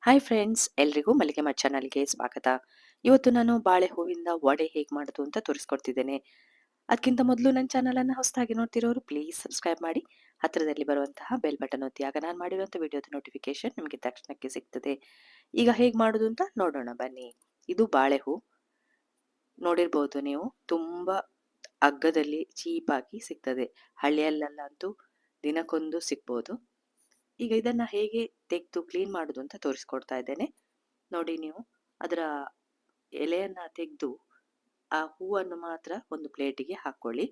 Hi friends, ಎಲ್ರಿಗೂ ಮಲ್ಲಿಗೆ ಮಠ್ ಚಾನಲ್‌ಗೆ ಸ್ವಾಗತ. ಇವತ್ತು ನಾನು ಬಾಳೆ ಹೂವಿಂದ ವಡೆ ಹೇಗೆ ಮಾಡೋದು ಅಂತ ತೋರಿಸ್ಕೊಡ್ತಿದ್ದೇನೆ. ಅದಕ್ಕಿಂತ ಮೊದಲು ನನ್ನ ಚಾನಲನ್ನು ಹೊಸದಾಗಿ ನೋಡ್ತಿರೋರು ಪ್ಲೀಸ್ ಸಬ್ಸ್ಕ್ರೈಬ್ ಮಾಡಿ. ಹತ್ತಿರದಲ್ಲಿ ಬರುವಂತಹ ಬೆಲ್ ಬಟನ್ ಒತ್ತಿ, ಆಗ ನಾನು ಮಾಡಿರುವಂಥ ವಿಡಿಯೋದ ನೋಟಿಫಿಕೇಶನ್ ನಿಮಗೆ ತಕ್ಷಣಕ್ಕೆ ಸಿಗ್ತದೆ. ಈಗ ಹೇಗೆ ಮಾಡೋದು ಅಂತ ನೋಡೋಣ ಬನ್ನಿ. ಇದು ಬಾಳೆ ಹೂ ನೋಡಿರ್ಬೋದು ನೀವು. ತುಂಬಾ ಅಗ್ಗದಲ್ಲಿ ಚೀಪಾಗಿ ಸಿಗ್ತದೆ. ಹಳ್ಳಿಯಲ್ಲೆಲ್ಲಂತೂ ದಿನಕ್ಕೊಂದು ಸಿಗ್ಬೋದು. ಈಗ ಇದನ್ನ ಹೇಗೆ ತೆಗೆದು ಕ್ಲೀನ್ ಮಾಡುದು ಅಂತ ತೋರಿಸ್ಕೊಡ್ತಾ ಇದ್ದೇನೆ. ನೋಡಿ ನೀವು ಅದರ ಎಲೆಯನ್ನ ತೆಗೆದು ಆ ಹೂವನ್ನು ಮಾತ್ರ ಒಂದು ಪ್ಲೇಟಿಗೆ ಹಾಕೊಳ್ಳಿ.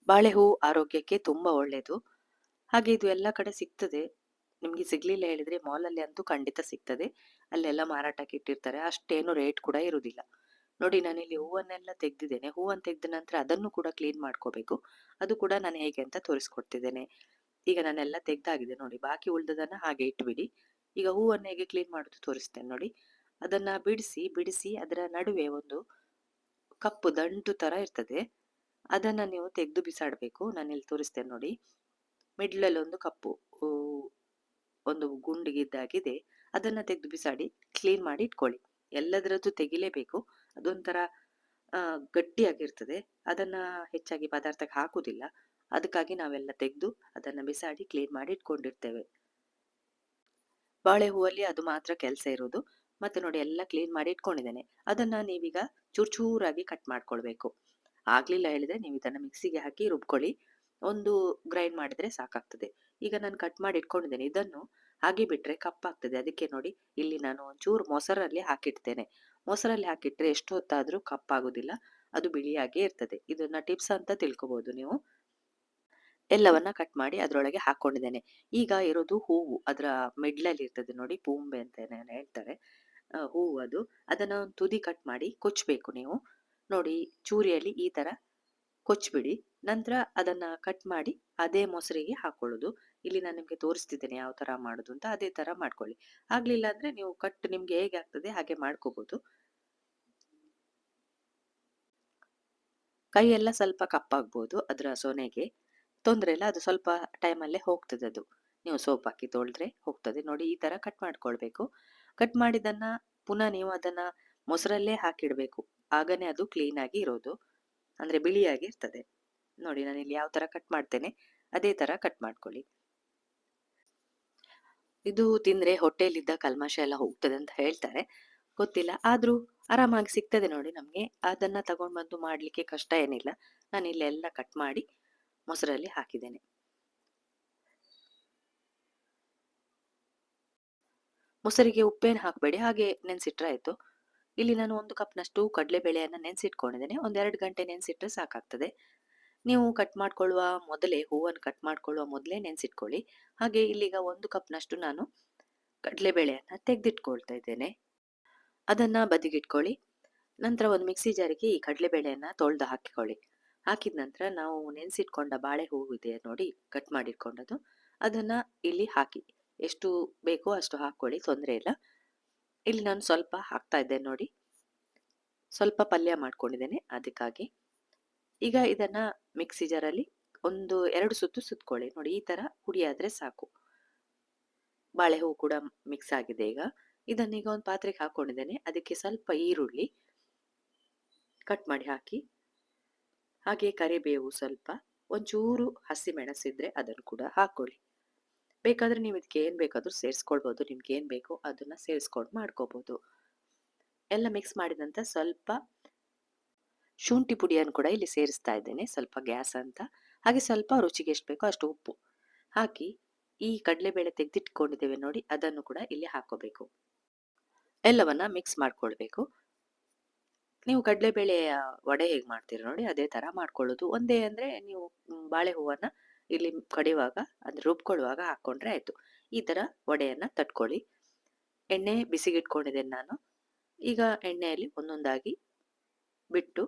ಬಾಳೆಹೂ ಆರೋಗ್ಯಕ್ಕೆ ತುಂಬಾ ಒಳ್ಳೆಯದು. ಹಾಗೆ ಇದು ಎಲ್ಲ ಕಡೆ ಸಿಗ್ತದೆ. ನಿಮ್ಗೆ ಸಿಗ್ಲಿಲ್ಲ ಹೇಳಿದ್ರೆ ಮಾಲಲ್ಲಿ ಅಂತೂ ಖಂಡಿತ ಸಿಗ್ತದೆ. ಅಲ್ಲೆಲ್ಲ ಮಾರಾಟಕ್ಕೆ ಇಟ್ಟಿರ್ತಾರೆ. ಅಷ್ಟೇನು ರೇಟ್ ಕೂಡ ಇರುವುದಿಲ್ಲ. ನೋಡಿ ನಾನಿಲ್ಲಿ ಹೂವನ್ನೆಲ್ಲ ತೆಗ್ದಿದ್ದೇನೆ. ಹೂವನ್ನು ತೆಗೆದ ನಂತರ ಅದನ್ನು ಕೂಡ ಕ್ಲೀನ್ ಮಾಡ್ಕೋಬೇಕು. ಅದು ಕೂಡ ನಾನು ಹೇಗೆ ಅಂತ ತೋರಿಸ್ಕೊಡ್ತಿದ್ದೇನೆ. ಈಗ ನಾನೆಲ್ಲ ತೆಗ್ದಾಗಿದೆ ನೋಡಿ. ಬಾಕಿ ಉಳ್ದದನ್ನ ಹಾಗೆ ಇಟ್ಬಿಡಿ. ಈಗ ಹೂವನ್ನ ಹೇಗೆ ಕ್ಲೀನ್ ಮಾಡುದು ತೋರಿಸ್ತೇನೆ ನೋಡಿ. ಅದನ್ನ ಬಿಡಿಸಿ ಅದರ ನಡುವೆ ಒಂದು ಕಪ್ಪು ದಂಟು ತರ ಇರ್ತದೆ. ಅದನ್ನ ನೀವು ತೆಗೆದು ಬಿಸಾಡ್ಬೇಕು. ನಾನಿಲ್ಲಿ ತೋರಿಸ್ತೇನೆ ನೋಡಿ. ಮಿಡ್ಲಲ್ಲಿ ಒಂದು ಕಪ್ಪು ಊ, ಒಂದು ಗುಂಡಿಗಿದ್ದಾಗಿದೆ. ಅದನ್ನ ತೆಗೆದು ಬಿಸಾಡಿ ಕ್ಲೀನ್ ಮಾಡಿ ಇಟ್ಕೊಳ್ಳಿ. ಎಲ್ಲದರದ್ದು ತೆಗಿಲೇಬೇಕು. ಅದೊಂಥರ ಗಟ್ಟಿಯಾಗಿರ್ತದೆ. ಅದನ್ನ ಹೆಚ್ಚಾಗಿ ಪದಾರ್ಥಕ್ಕೆ ಹಾಕುದಿಲ್ಲ. ಅದಕ್ಕಾಗಿ ನಾವೆಲ್ಲ ತೆಗೆದು ಅದನ್ನ ಬಿಸಾಡಿ ಕ್ಲೀನ್ ಮಾಡಿ ಇಟ್ಕೊಂಡಿರ್ತೇವೆ. ಬಾಳೆ ಹೂವಲ್ಲಿ ಅದು ಮಾತ್ರ ಕೆಲಸ ಇರೋದು. ಮತ್ತೆ ನೋಡಿ ಎಲ್ಲ ಕ್ಲೀನ್ ಮಾಡಿ ಇಟ್ಕೊಂಡಿದ್ದೇನೆ. ಅದನ್ನ ನೀವೀಗ ಚೂರ್ ಚೂರಾಗಿ ಕಟ್ ಮಾಡ್ಕೊಳ್ಬೇಕು. ಆಗ್ಲಿಲ್ಲ ಹೇಳಿದ್ರೆ ನೀವು ಇದನ್ನ ಮಿಕ್ಸಿಗೆ ಹಾಕಿ ರುಬ್ಕೊಳ್ಳಿ. ಒಂದು ಗ್ರೈಂಡ್ ಮಾಡಿದ್ರೆ ಸಾಕಾಗ್ತದೆ. ಈಗ ನಾನು ಕಟ್ ಮಾಡಿ ಇಟ್ಕೊಂಡಿದ್ದೇನೆ. ಇದನ್ನು ಹಾಗೆ ಬಿಟ್ರೆ ಕಪ್ಪಾಗ್ತದೆ. ಅದಕ್ಕೆ ನೋಡಿ ಇಲ್ಲಿ ನಾನು ಒಂಚೂರು ಮೊಸರಲ್ಲಿ ಹಾಕಿಡ್ತೇನೆ. ಮೊಸರಲ್ಲಿ ಹಾಕಿಟ್ರೆ ಎಷ್ಟು ಹೊತ್ತಾದ್ರೂ ಕಪ್ಪಾಗುದಿಲ್ಲ. ಅದು ಬಿಳಿಯಾಗೇ ಇರ್ತದೆ. ಇದನ್ನ ಟಿಪ್ಸ್ ಅಂತ ತಿಳ್ಕೊಬಹುದು ನೀವು. ಎಲ್ಲವನ್ನ ಕಟ್ ಮಾಡಿ ಅದ್ರೊಳಗೆ ಹಾಕೊಂಡಿದ್ದೇನೆ. ಈಗ ಇರೋದು ಹೂವು. ಅದರ ಮಿಡ್ಲಲ್ಲಿ ಇರ್ತದೆ ನೋಡಿ, ಪೂಂಬೆ ಅಂತ ಹೇಳ್ತಾರೆ. ಹೂವು ಅದು. ಅದನ್ನ ಒಂದು ತುದಿ ಕಟ್ ಮಾಡಿ ಕೊಚ್ಬೇಕು ನೀವು. ನೋಡಿ ಚೂರಿಯಲ್ಲಿ ಈ ತರ ಕೊಚ್ಬಿಡಿ. ನಂತರ ಅದನ್ನ ಕಟ್ ಮಾಡಿ ಅದೇ ಮೊಸರಿಗೆ ಹಾಕೊಳ್ಳುದು. ಇಲ್ಲಿ ನಾನು ನಿಮ್ಗೆ ತೋರಿಸ್ತಿದ್ದೇನೆ ಯಾವ ತರ ಮಾಡುದು ಅಂತ. ಅದೇ ತರ ಮಾಡ್ಕೊಳ್ಳಿ. ಆಗ್ಲಿಲ್ಲ ಅಂದ್ರೆ ನೀವು ಕಟ್ ನಿಮ್ಗೆ ಹೇಗೆ ಆಗ್ತದೆ ಹಾಗೆ ಮಾಡ್ಕೋಬಹುದು. ಕೈ ಎಲ್ಲ ಸ್ವಲ್ಪ ಕಪ್ಪಾಗ್ಬೋದು ಅದರ ಸೊನೆಗೆ. ತೊಂದ್ರೆ ಇಲ್ಲ. ಅದು ಸ್ವಲ್ಪ ಟೈಮಲ್ಲೇ ಹೋಗ್ತದೆ ಅದು. ನೀವು ಸೋಪ್ ಹಾಕಿ ತೊಳೆದ್ರೆ ಹೋಗ್ತದೆ. ನೋಡಿ ಈ ತರ ಕಟ್ ಮಾಡ್ಕೊಳ್ಬೇಕು. ಕಟ್ ಮಾಡಿದ್ದನ್ನ ಪುನಃ ನೀವು ಅದನ್ನ ಮೊಸರಲ್ಲೇ ಹಾಕಿಡ್ಬೇಕು. ಆಗನೇ ಅದು ಕ್ಲೀನ್ ಆಗಿ ಇರೋದು. ಅಂದ್ರೆ ಬಿಳಿಯಾಗಿ ಇರ್ತದೆ. ನೋಡಿ ನಾನಿಲ್ಲಿ ಯಾವ ತರ ಕಟ್ ಮಾಡ್ತೇನೆ ಅದೇ ತರ ಕಟ್ ಮಾಡ್ಕೊಳ್ಳಿ. ಇದು ತಿಂದ್ರೆ ಹೊಟ್ಟೆಯಲ್ಲಿದ್ದ ಕಲ್ಮಶ ಎಲ್ಲ ಹೋಗ್ತದೆ ಅಂತ ಹೇಳ್ತಾರೆ. ಗೊತ್ತಿಲ್ಲ. ಆದ್ರೂ ಆರಾಮಾಗಿ ಸಿಗ್ತದೆ ನೋಡಿ ನಮ್ಗೆ. ಅದನ್ನ ತಗೊಂಡ್ ಬಂದು ಮಾಡ್ಲಿಕ್ಕೆ ಕಷ್ಟ ಏನಿಲ್ಲ. ನಾನಿಲ್ಲಿ ಎಲ್ಲ ಕಟ್ ಮಾಡಿ ಮೊಸರಲ್ಲಿ ಹಾಕಿದ್ದೇನೆ. ಮೊಸರಿಗೆ ಉಪ್ಪೇನು ಹಾಕಬೇಡಿ. ಹಾಗೆ ನೆನ್ಸಿಟ್ರೆ ಆಯ್ತು. ಇಲ್ಲಿ ನಾನು 1 ಕಪ್‌ನಷ್ಟು ಕಡಲೆಬೇಳೆಯನ್ನ ನೆನ್ಸಿಟ್ಕೊಂಡಿದ್ದೇನೆ. ಒಂದ್ 2 ಗಂಟೆ ನೆನ್ಸಿಟ್ರೆ ಸಾಕಾಗ್ತದೆ. ನೀವು ಕಟ್ ಮಾಡ್ಕೊಳ್ಳುವ ಮೊದಲೇ ಹೂವನ್ನು ಕಟ್ ಮಾಡ್ಕೊಳ್ಳುವ ಮೊದಲೇ ನೆನ್ಸಿಟ್ಕೊಳ್ಳಿ. ಹಾಗೆ ಇಲ್ಲೀಗ 1 ಕಪ್‌ನಷ್ಟು ನಾನು ಕಡಲೆಬೇಳೆಯನ್ನ ತೆಗೆದಿಟ್ಕೊಳ್ತಾ ಇದ್ದೇನೆ. ಅದನ್ನ ಬದಿಗಿಟ್ಕೊಳ್ಳಿ. ನಂತರ ಒಂದು ಮಿಕ್ಸಿ ಜಾರಿಗೆ ಈ ಕಡಲೆಬೇಳೆಯನ್ನ ತೊಳೆದು ಹಾಕಿಕೊಳ್ಳಿ. ಹಾಕಿದ ನಂತರ ನಾವು ನೆನೆಸಿಟ್ಕೊಂಡ ಬಾಳೆ ಹೂವು ಇದೆ ನೋಡಿ, ಕಟ್ ಮಾಡಿಟ್ಕೊಂಡದ್ದು. ಅದನ್ನ ಇಲ್ಲಿ ಹಾಕಿ. ಎಷ್ಟು ಬೇಕೋ ಅಷ್ಟು ಹಾಕೊಳ್ಳಿ, ತೊಂದರೆ ಇಲ್ಲ. ಇಲ್ಲಿ ನಾನು ಸ್ವಲ್ಪ ಹಾಕ್ತಾ ಇದ್ದೇನೆ ನೋಡಿ. ಸ್ವಲ್ಪ ಪಲ್ಯ ಮಾಡ್ಕೊಂಡಿದ್ದೇನೆ ಅದಕ್ಕಾಗಿ. ಈಗ ಇದನ್ನ ಮಿಕ್ಸಿ ಜಾರಲ್ಲಿ ಒಂದು 2 ಸುತ್ತು ಸುತ್ಕೊಳ್ಳಿ. ನೋಡಿ ಈ ತರ ಹುಡಿ ಆದ್ರೆ ಸಾಕು. ಬಾಳೆಹೂ ಕೂಡ ಮಿಕ್ಸ್ ಆಗಿದೆ ಈಗ. ಇದನ್ನೀಗ ಒಂದು ಪಾತ್ರೆಗೆ ಹಾಕೊಂಡಿದ್ದೇನೆ. ಅದಕ್ಕೆ ಸ್ವಲ್ಪ ಈರುಳ್ಳಿ ಕಟ್ ಮಾಡಿ ಹಾಕಿ. ಹಾಗೆ ಕರಿಬೇವು ಸ್ವಲ್ಪ, ಒಂಚೂರು ಹಸಿಮೆಣಸಿದ್ರೆ ಅದನ್ನು ಕೂಡ ಹಾಕೊಳ್ಳಿ. ಬೇಕಾದ್ರೆ ನೀವು ಇದಕ್ಕೆ ಏನ್ ಬೇಕಾದ್ರೂ ಸೇರಿಸ್ಕೊಳ್ಬೋದು. ನಿಮ್ಗೆ ಏನ್ ಬೇಕೋ ಅದನ್ನ ಸೇರಿಸ್ಕೊಂಡು ಮಾಡ್ಕೋಬಹುದು. ಎಲ್ಲ ಮಿಕ್ಸ್ ಮಾಡಿದ ನಂತರ ಸ್ವಲ್ಪ ಶುಂಠಿ ಪುಡಿಯನ್ನು ಕೂಡ ಇಲ್ಲಿ ಸೇರಿಸ್ತಾ ಇದ್ದೇನೆ. ಸ್ವಲ್ಪ ಗ್ಯಾಸ್ ಅಂತ. ಹಾಗೆ ಸ್ವಲ್ಪ ರುಚಿಗೆ ಎಷ್ಟು ಬೇಕೋ ಅಷ್ಟು ಉಪ್ಪು ಹಾಕಿ ಈ ಕಡಲೆಬೇಳೆ ತೆಗೆದಿಟ್ಕೊಂಡಿದ್ದೇವೆ ನೋಡಿ, ಅದನ್ನು ಕೂಡ ಇಲ್ಲಿ ಹಾಕೋಬೇಕು. ಎಲ್ಲವನ್ನ ಮಿಕ್ಸ್ ಮಾಡ್ಕೊಳ್ಬೇಕು. ನೀವು ಕಡಲೆಬೇಳೆಯ ವಡೆ ಹೇಗೆ ಮಾಡ್ತೀರ ನೋಡಿ ಅದೇ ತರ ಮಾಡ್ಕೊಳ್ಳೋದು. ಒಂದೇ ಅಂದ್ರೆ ನೀವು ಬಾಳೆ ಹೂವನ್ನ ಇಲ್ಲಿ ಕಡಿಯುವಾಗ ಅಂದ್ರೆ ರುಬ್ಕೊಳ್ಳುವಾಗ ಹಾಕೊಂಡ್ರೆ ಆಯ್ತು. ಈ ತರ ವಡೆಯನ್ನ ತಟ್ಕೊಳ್ಳಿ. ಎಣ್ಣೆ ಬಿಸಿಗಿಟ್ಕೊಂಡಿದ್ದೇನೆ ನಾನು. ಈಗ ಎಣ್ಣೆಯಲ್ಲಿ ಒಂದೊಂದಾಗಿ ಬಿಟ್ಟು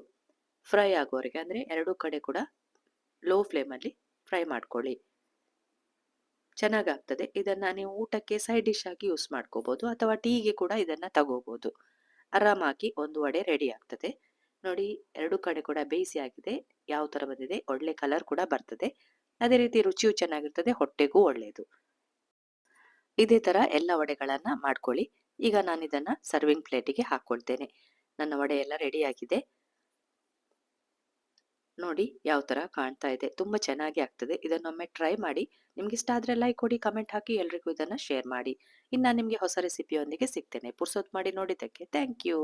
ಫ್ರೈ ಆಗುವವರೆಗೆ ಅಂದ್ರೆ ಎರಡೂ ಕಡೆ ಕೂಡ ಲೋ ಫ್ಲೇಮ್ ಅಲ್ಲಿ ಫ್ರೈ ಮಾಡ್ಕೊಳ್ಳಿ. ಚೆನ್ನಾಗಾಗ್ತದೆ. ಇದನ್ನ ನೀವು ಊಟಕ್ಕೆ ಸೈಡ್ ಡಿಶ್ ಆಗಿ ಯೂಸ್ ಮಾಡ್ಕೋಬಹುದು ಅಥವಾ ಟೀಗೆ ಕೂಡ ಇದನ್ನ ತಗೋಬಹುದು. ಆರಾಮಾಗಿ ಒಂದು ವಡೆ ರೆಡಿ ಆಗ್ತದೆ. ನೋಡಿ ಎರಡು ಕಡೆ ಕೂಡ ಬೇಯಿಸಿ ಆಗಿದೆ. ಯಾವ ತರ ಬಂದಿದೆ, ಒಳ್ಳೆ ಕಲರ್ ಕೂಡ ಬರ್ತದೆ. ಅದೇ ರೀತಿ ರುಚಿಯೂ ಚೆನ್ನಾಗಿರ್ತದೆ, ಹೊಟ್ಟೆಗೂ ಒಳ್ಳೆಯದು. ಇದೇ ತರ ಎಲ್ಲ ವಡೆಗಳನ್ನ ಮಾಡ್ಕೊಳ್ಳಿ. ಈಗ ನಾನಿದನ್ನ ಸರ್ವಿಂಗ್ ಪ್ಲೇಟಿಗೆ ಹಾಕ್ಕೊಳ್ತೇನೆ. ನನ್ನ ವಡೆ ಎಲ್ಲ ರೆಡಿ ಆಗಿದೆ. ನೋಡಿ ಯಾವ ತರ ಕಾಣ್ತಾ ಇದೆ. ತುಂಬಾ ಚೆನ್ನಾಗಿ ಆಗ್ತದೆ. ಇದನ್ನೊಮ್ಮೆ ಟ್ರೈ ಮಾಡಿ. ನಿಮ್ಗೆ ಇಷ್ಟ ಆದ್ರೆ ಲೈಕ್ ಕೊಡಿ, ಕಮೆಂಟ್ ಹಾಕಿ, ಎಲ್ರಿಗೂ ಇದನ್ನ ಶೇರ್ ಮಾಡಿ. ಇನ್ನು ನಾನು ನಿಮ್ಗೆ ಹೊಸ ರೆಸಿಪಿಯೊಂದಿಗೆ ಸಿಗ್ತೇನೆ. ಪುರ್ಸೊತ್ ಮಾಡಿ ನೋಡಿದ್ದಕ್ಕೆ ಥ್ಯಾಂಕ್ ಯು.